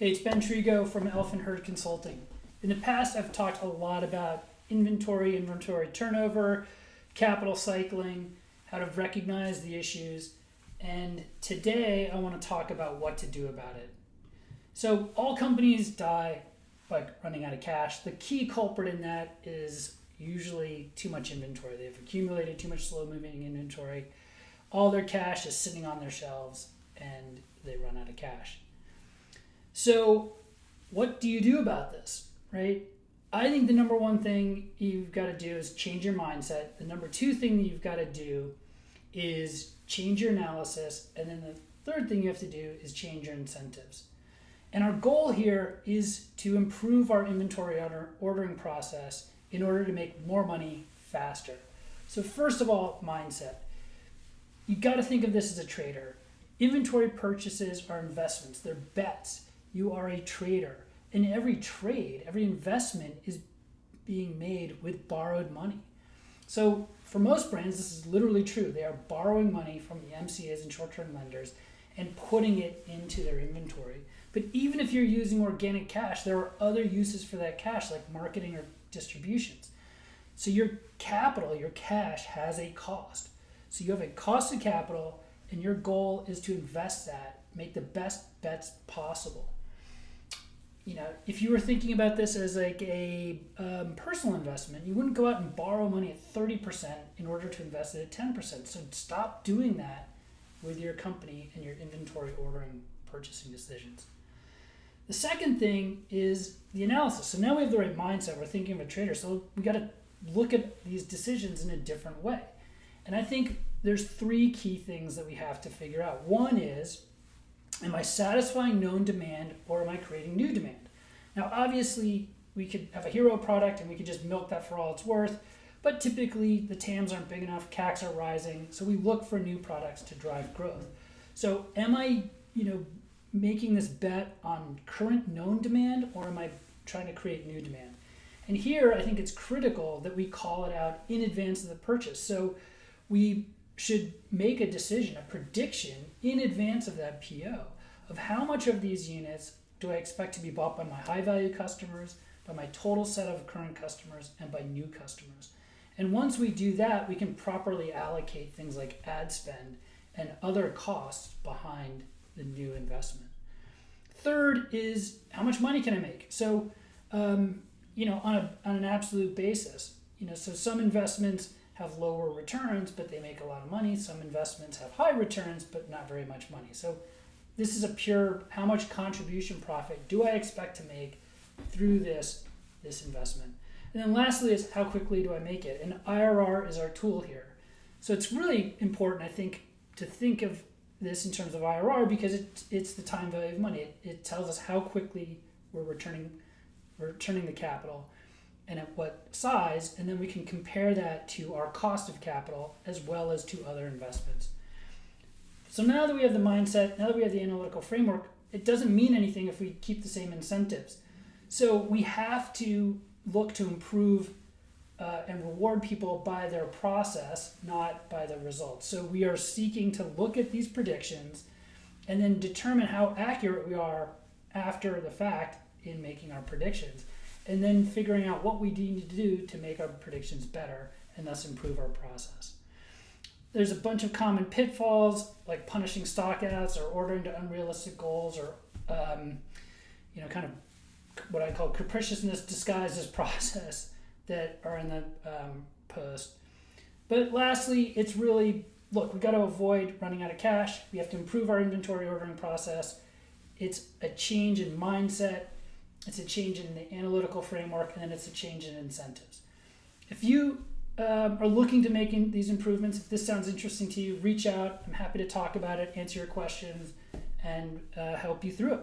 Hey, it's Ben Trigo from Elephant Herd Consulting. In the past, I've talked a lot about inventory turnover, capital cycling, how to recognize the issues, and today I want to talk about what to do about it. So all companies die by running out of cash. The key culprit in that is usually too much inventory. They've accumulated too much slow-moving inventory. All their cash is sitting on their shelves and they run out of cash. So what do you do about this, right? I think the number one thing you've got to do is change your mindset. The number two thing that you've got to do is change your analysis. And then the third thing you have to do is change your incentives. And our goal here is to improve our inventory ordering process in order to make more money faster. So first of all, mindset. You've got to think of this as a trader. Inventory purchases are investments. They're bets. You are a trader. In every trade, every investment is being made with borrowed money. So for most brands, this is literally true. They are borrowing money from the MCAs and short-term lenders and putting it into their inventory. But even if you're using organic cash, there are other uses for that cash, like marketing or distributions. So your capital, your cash, has a cost. So you have a cost of capital, and your goal is to invest that, make the best bets possible. You know, if you were thinking about this as like a personal investment, you wouldn't go out and borrow money at 30% in order to invest it at 10%. So stop doing that with your company and your inventory ordering purchasing decisions. The second thing is the analysis. So now we have the right mindset. We're thinking of a trader. So we got to look at these decisions in a different way. And I think there's three key things that we have to figure out. One is, am I satisfying known demand or am I creating new demand? Now, obviously, we could have a hero product and we could just milk that for all it's worth, but typically the TAMs aren't big enough, CACs are rising, so we look for new products to drive growth. So am I, making this bet on current known demand or am I trying to create new demand? And here, I think it's critical that we call it out in advance of the purchase. So we should make a decision, a prediction in advance of that PO of how much of these units do I expect to be bought by my high value customers, by my total set of current customers, and by new customers. And once we do that, we can properly allocate things like ad spend and other costs behind the new investment. Third is, how much money can I make? So, on an absolute basis, so some investments have lower returns, but they make a lot of money. Some investments have high returns, but not very much money. So this is a pure, how much contribution profit do I expect to make through this investment? And then lastly is, how quickly do I make it? And IRR is our tool here. So it's really important, I think, to think of this in terms of IRR because it's the time value of money. It tells us how quickly we're returning the capital and at what size, and then we can compare that to our cost of capital as well as to other investments. So now that we have the mindset, now that we have the analytical framework, it doesn't mean anything if we keep the same incentives. So we have to look to improve and reward people by their process, not by the results. So we are seeking to look at these predictions and then determine how accurate we are after the fact in making our predictions, and then figuring out what we need to do to make our predictions better and thus improve our process. There's a bunch of common pitfalls like punishing stockouts or ordering to unrealistic goals or kind of what I call capriciousness disguised as process that are in the post. But lastly, it's really, we got to avoid running out of cash. We have to improve our inventory ordering process. It's a change in mindset. It's a change in the analytical framework, and then it's a change in incentives. If you are looking to make these improvements, if this sounds interesting to you, reach out. I'm happy to talk about it, answer your questions, and help you through it.